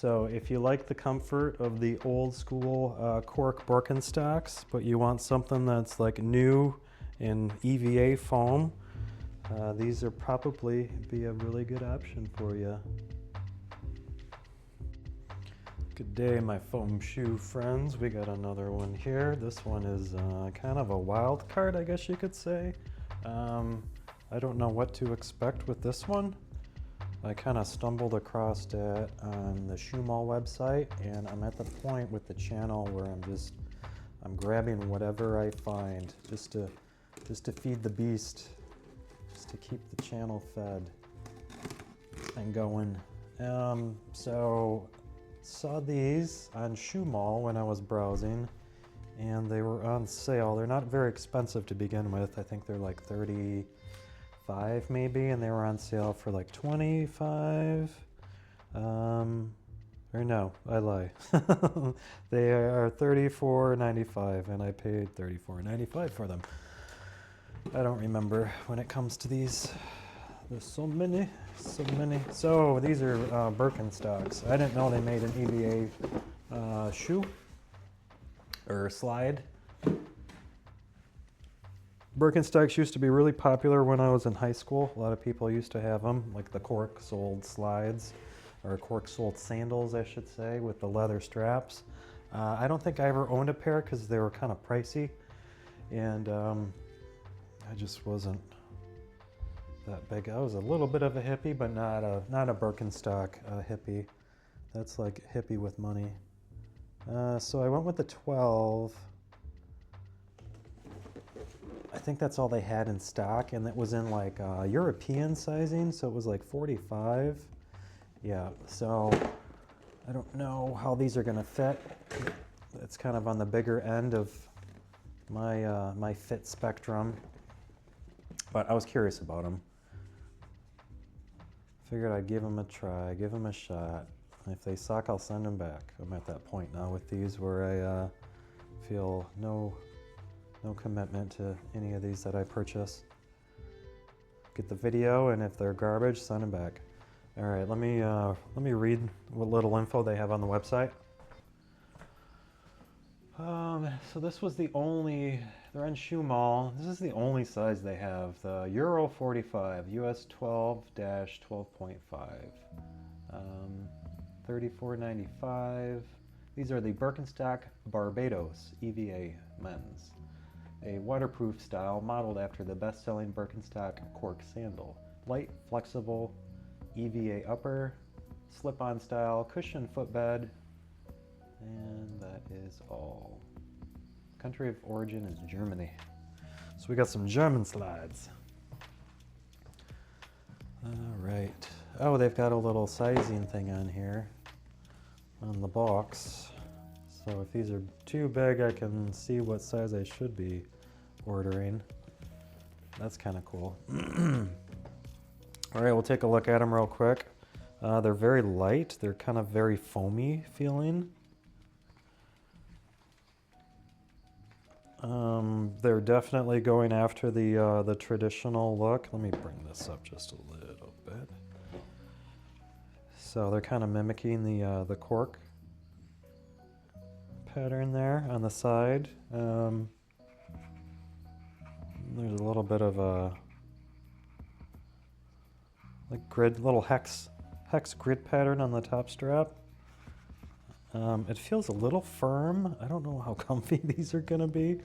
So if you like the comfort of the old school cork Birkenstocks, but you want something that's like new in EVA foam, these are probably be a really good option for you. Good day, my foam shoe friends. We got another one here. This one is kind of a wild card, I guess you could say. I don't know what to expect with this one. I kind of stumbled across it on the Shoe Mall website, and I'm at the point with the channel where I'm grabbing whatever I find just to feed the beast, just to keep the channel fed and going. So saw these on Shoe Mall when I was browsing, and they were on sale. They're not very expensive to begin with. I think they're like 35 maybe, and they were on sale for like 25. Or no, I lie. They are $34.95, and I paid $34.95 for them. I don't remember when it comes to these. There's so many. So these are Birkenstocks. I didn't know they made an EVA shoe or slide. Birkenstocks used to be really popular when I was in high school. A lot of people used to have them, like the cork-soled slides, or cork-soled sandals, I should say, with the leather straps. I don't think I ever owned a pair because they were kind of pricey, and I just wasn't that big. I was a little bit of a hippie, but not a Birkenstock hippie. That's like hippie with money. So I went with the 12. I think that's all they had in stock, and it was in like European sizing, so it was like 45. Yeah, so I don't know how these are gonna fit. It's kind of on the bigger end of my fit spectrum, but I was curious about them. Figured I'd give them a try, give them a shot. If they suck, I'll send them back. I'm at that point now with these where I feel no commitment to any of these that I purchase. Get the video, and if they're garbage, send them back. All right, let me read what little info they have on the website. So this was the only, they're on Shoe Mall. This is the only size they have, the Euro 45, US 12-12.5. $34.95. These are the Birkenstock Barbados EVA men's. A waterproof style modeled after the best-selling Birkenstock cork sandal. Light, flexible, EVA upper, slip-on style, cushion footbed, and that is all. Country of origin is Germany. So we got some German slides. All right. Oh, they've got a little sizing thing on here on the box. So if these are too big, I can see what size I should be ordering. That's kind of cool. All right, we'll take a look at them real quick. They're very light. They're kind of very foamy feeling. They're definitely going after the traditional look. Let me bring this up just a little bit. So they're kind of mimicking the cork pattern there on the side. There's a little bit of a like grid, little hex grid pattern on the top strap. It feels a little firm. I don't know how comfy these are gonna be.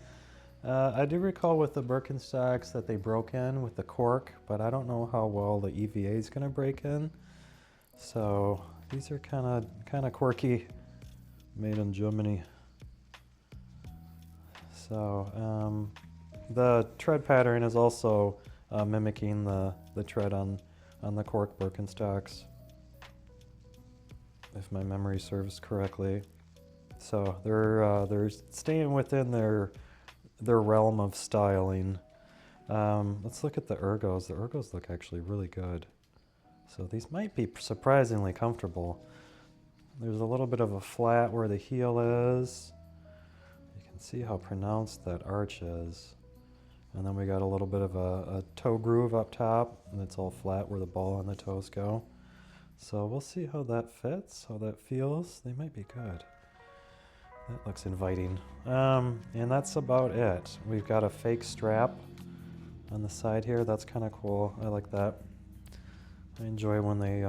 I do recall with the Birkenstocks that they broke in with the cork, but I don't know how well the EVA is gonna break in. So these are kind of quirky, made in Germany. So the tread pattern is also mimicking the tread on the cork Birkenstocks, if my memory serves correctly. So they're staying within their realm of styling. Let's look at the ergos. The ergos look actually really good. So these might be surprisingly comfortable. There's a little bit of a flat where the heel is. You can see how pronounced that arch is. And then we got a little bit of a toe groove up top, and it's all flat where the ball and the toes go. So we'll see how that fits, how that feels. They might be good. That looks inviting. And that's about it. We've got a fake strap on the side here. That's kind of cool. I like that. I enjoy when they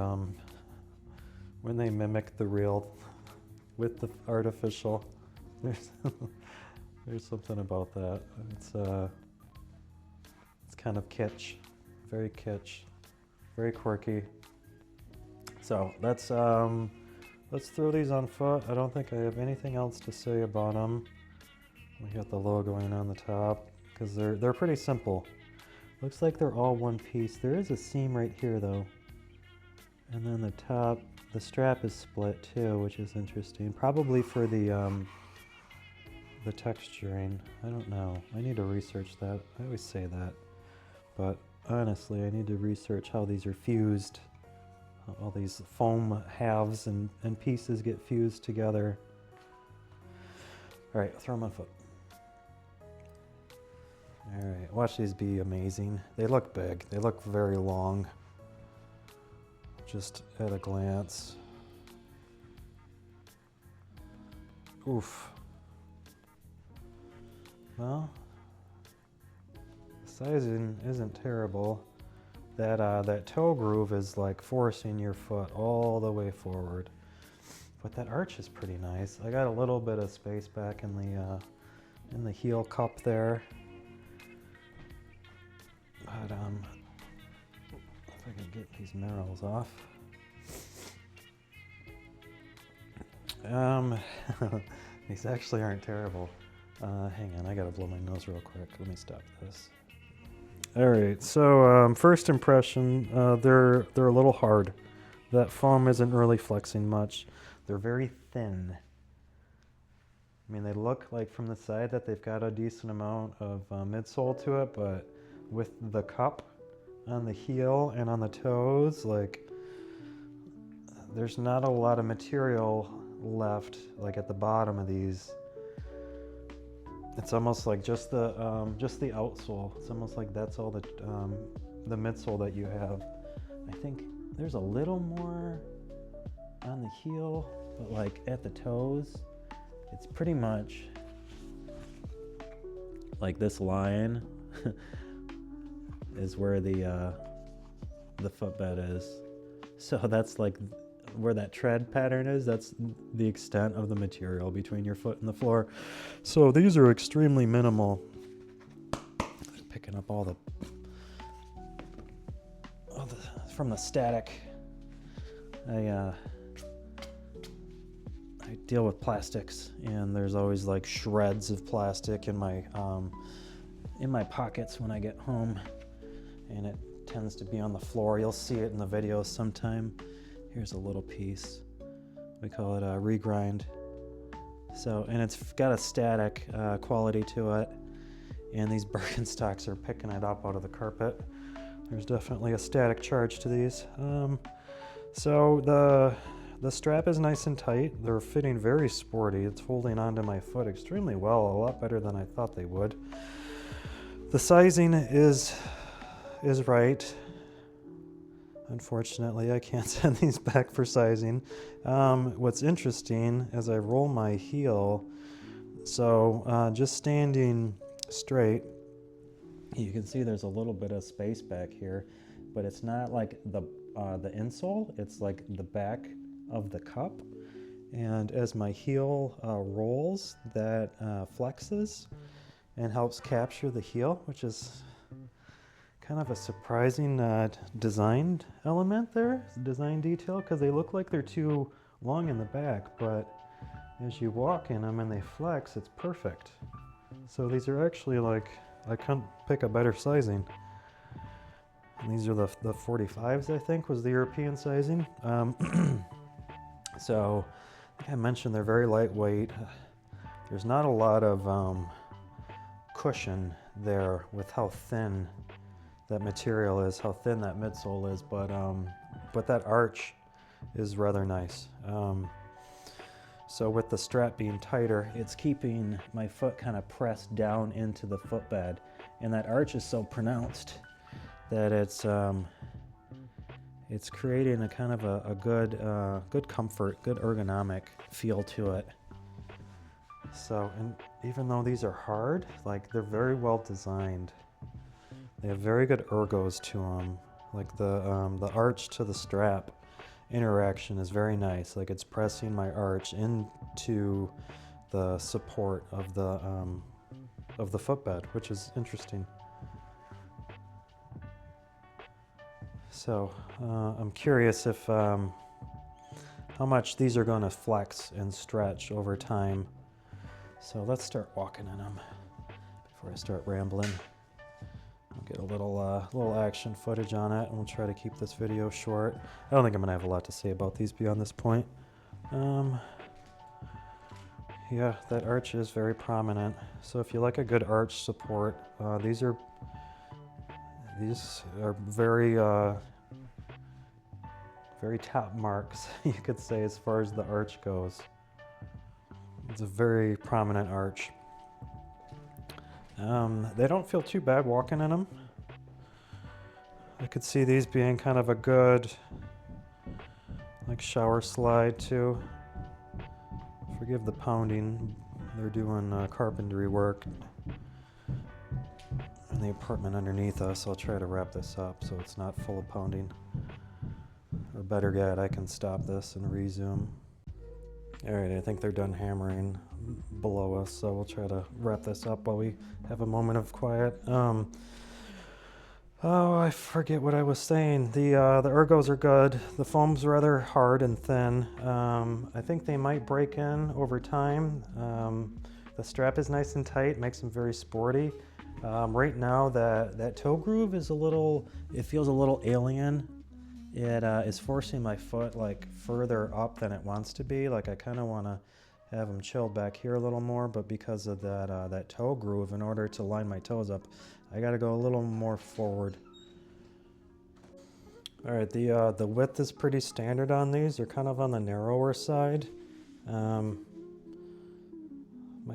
mimic the real with the artificial. There's something about that. It's kind of kitsch, very kitsch, very quirky. So let's throw these on foot. I don't think I have anything else to say about them. We got the logo in on the top because they're pretty simple. Looks like they're all one piece. There is a seam right here though, and then the top, the strap is split too, which is interesting. Probably for the texturing. I don't know. I need to research that. I always say that, but honestly, I need to research how these are fused. All these foam halves and pieces get fused together. All right, throw them on foot. All right, watch these be amazing. They look big. They look very long. Just at a glance. Oof. Well, the sizing isn't terrible. That toe groove is like forcing your foot all the way forward. But that arch is pretty nice. I got a little bit of space back in the heel cup there. But if I can get these marrows off. These actually aren't terrible. Hang on, I gotta blow my nose real quick. Let me stop this. All right, so first impression, they're a little hard. That foam isn't really flexing much. They're very thin. I mean, they look like from the side that they've got a decent amount of midsole to it, but with the cup on the heel and on the toes, like there's not a lot of material left, like at the bottom of these. It's almost like just the outsole. It's almost like that's all the midsole that you have. I think there's a little more on the heel, but like at the toes, it's pretty much like this line is where the footbed is. So that's like where that tread pattern is. That's the extent of the material between your foot and the floor. So these are extremely minimal. Picking up all the from the static. I deal with plastics, and there's always like shreds of plastic in my pockets when I get home, and it tends to be on the floor. You'll see it in the videos sometime. Here's a little piece. We call it a regrind. So, and it's got a static quality to it, and these Birkenstocks are picking it up out of the carpet. There's definitely a static charge to these. So the strap is nice and tight. They're fitting very sporty. It's holding onto my foot extremely well, a lot better than I thought they would. The sizing is right. Unfortunately, I can't send these back for sizing. What's interesting as I roll my heel, so just standing straight, you can see there's a little bit of space back here, but it's not like the insole, it's like the back of the cup. And as my heel rolls, that flexes and helps capture the heel, which is kind of a surprising design element there, design detail, because they look like they're too long in the back, but as you walk in them and they flex, it's perfect. So these are actually like, I couldn't pick a better sizing. And these are the 45s, I think, was the European sizing. So, like I mentioned, they're very lightweight. There's not a lot of cushion there with how thin that material is, how thin that midsole is, but that arch is rather nice. So with the strap being tighter, it's keeping my foot kind of pressed down into the footbed, and that arch is so pronounced that it's it's creating a kind of a good, good comfort, good ergonomic feel to it. So, and even though these are hard, like they're very well designed. They have very good ergos to them. Like the arch to the strap interaction is very nice. Like it's pressing my arch into the support of the footbed, which is interesting. So I'm curious if how much these are going to flex and stretch over time. So let's start walking in them before I start rambling. I'll get a little action footage on it, and we'll try to keep this video short. I don't think I'm gonna have a lot to say about these beyond this point. Yeah, that arch is very prominent. So if you like a good arch support, these are very very top marks, you could say, as far as the arch goes. It's a very prominent arch. They don't feel too bad walking in them. I could see these being kind of a good, like, shower slide too. Forgive the pounding. They're doing carpentry work in the apartment underneath us. I'll try to wrap this up so it's not full of pounding. Or better yet, I can stop this and resume. Alright, I think they're done hammering below us, so we'll try to wrap this up while we have a moment of quiet. Oh, I forget what I was saying. The ergos are good. The foam's rather hard and thin. I think they might break in over time. The strap is nice and tight, makes them very sporty. Right now, that toe groove is it feels a little alien. It is forcing my foot like further up than it wants to be. Like I kind of want to have them chilled back here a little more, but because of that toe groove, in order to line my toes up, I got to go a little more forward. All right, the width is pretty standard on these. They're kind of on the narrower side. My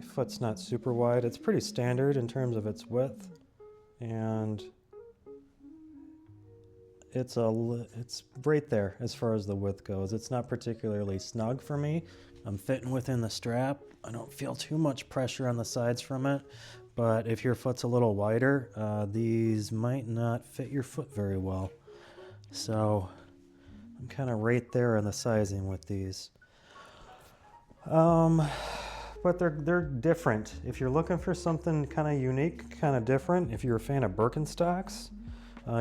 foot's not super wide. It's pretty standard in terms of its width, and it's right there as far as the width goes. It's not particularly snug for me. I'm fitting within the strap. I don't feel too much pressure on the sides from it, but if your foot's a little wider, these might not fit your foot very well. So I'm kind of right there in the sizing with these. But they're different. If you're looking for something kind of unique, kind of different, if you're a fan of Birkenstocks,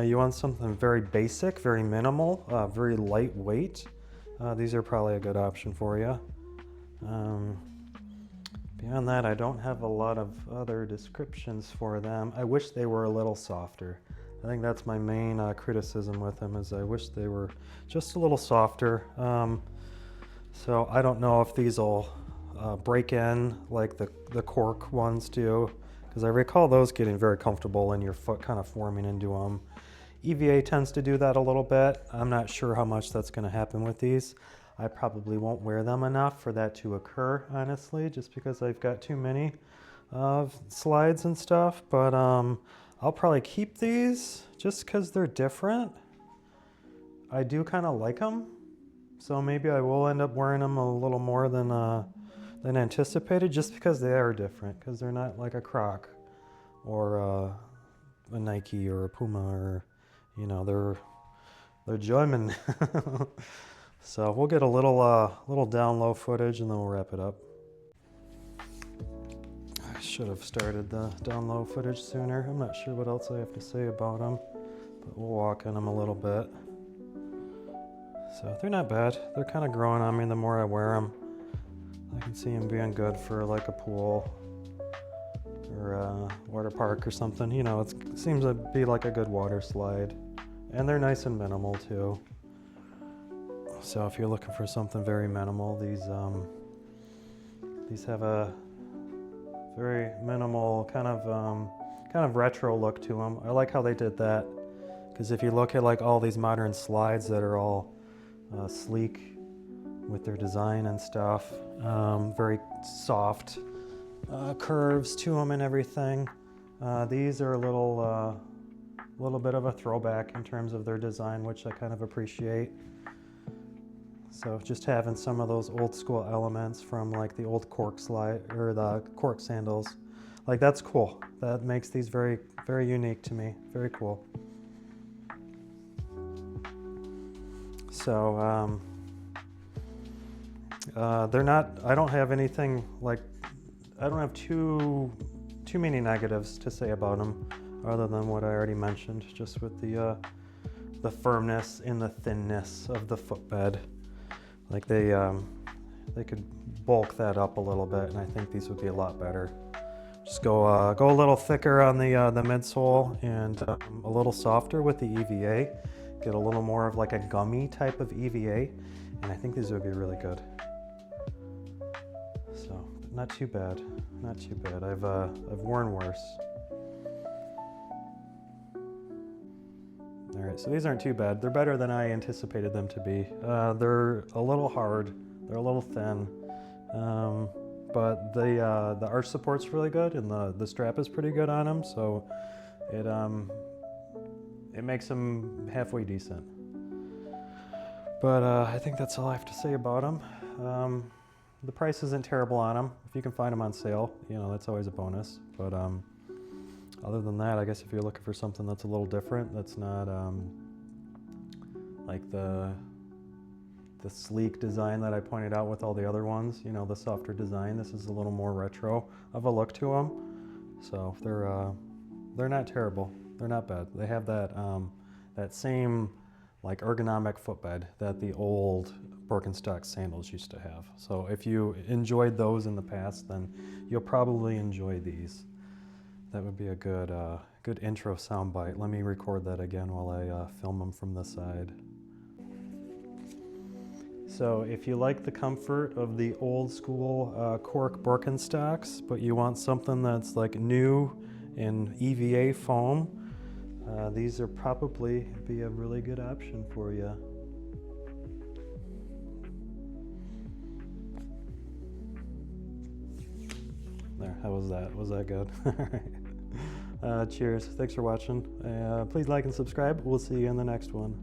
you want something very basic, very minimal, very lightweight, these are probably a good option for you. Beyond that, I don't have a lot of other descriptions for them. I wish they were a little softer. I think that's my main criticism with them, is I wish they were just a little softer. So I don't know if these will break in like the cork ones do, because I recall those getting very comfortable and your foot kind of forming into them. EVA tends to do that a little bit. I'm not sure how much that's going to happen with these. I probably won't wear them enough for that to occur, honestly, just because I've got too many slides and stuff. But I'll probably keep these just because they're different. I do kind of like them, so maybe I will end up wearing them a little more than anticipated, just because they are different, because they're not like a Croc or a Nike or a Puma, or, you know, they're German. So we'll get a little down low footage and then we'll wrap it up. I should have started the down low footage sooner. I'm not sure what else I have to say about them, but we'll walk in them a little bit. So they're not bad. They're kind of growing on me the more I wear them. I can see them being good for like a pool or a water park or something. You know, it seems to be like a good water slide. And they're nice and minimal too. So if you're looking for something very minimal, these have a very minimal kind of retro look to them. I like how they did that, because if you look at like all these modern slides that are all sleek with their design and stuff, very soft curves to them and everything. These are a little little bit of a throwback in terms of their design, which I kind of appreciate. So just having some of those old school elements from like the old cork slide or the cork sandals, like that's cool. That makes these very, very unique to me. Very cool. So they're not, I don't have anything like, I don't have too many negatives to say about them other than what I already mentioned, just with the firmness and the thinness of the footbed. Like they could bulk that up a little bit, and I think these would be a lot better. Just go a little thicker on the midsole and a little softer with the EVA. Get a little more of like a gummy type of EVA, and I think these would be really good. So, but not too bad, not too bad. I've worn worse. All right, so these aren't too bad. They're better than I anticipated them to be. They're a little hard, they're a little thin, but the arch support's really good, and the strap is pretty good on them, so it makes them halfway decent. But I think that's all I have to say about them. The price isn't terrible on them. If you can find them on sale, you know, that's always a bonus. But other than that, I guess if you're looking for something that's a little different, that's not like the sleek design that I pointed out with all the other ones, you know, the softer design, this is a little more retro of a look to them. So they're not terrible. They're not bad. They have that same like ergonomic footbed that the old Birkenstock sandals used to have. So if you enjoyed those in the past, then you'll probably enjoy these. That would be a good intro soundbite. Let me record that again while I film them from the side. So if you like the comfort of the old school cork Birkenstocks, but you want something that's like new in EVA foam, these are probably be a really good option for you. There, how was that? Was that good? All right. Cheers. Thanks for watching. Please like and subscribe. We'll see you in the next one.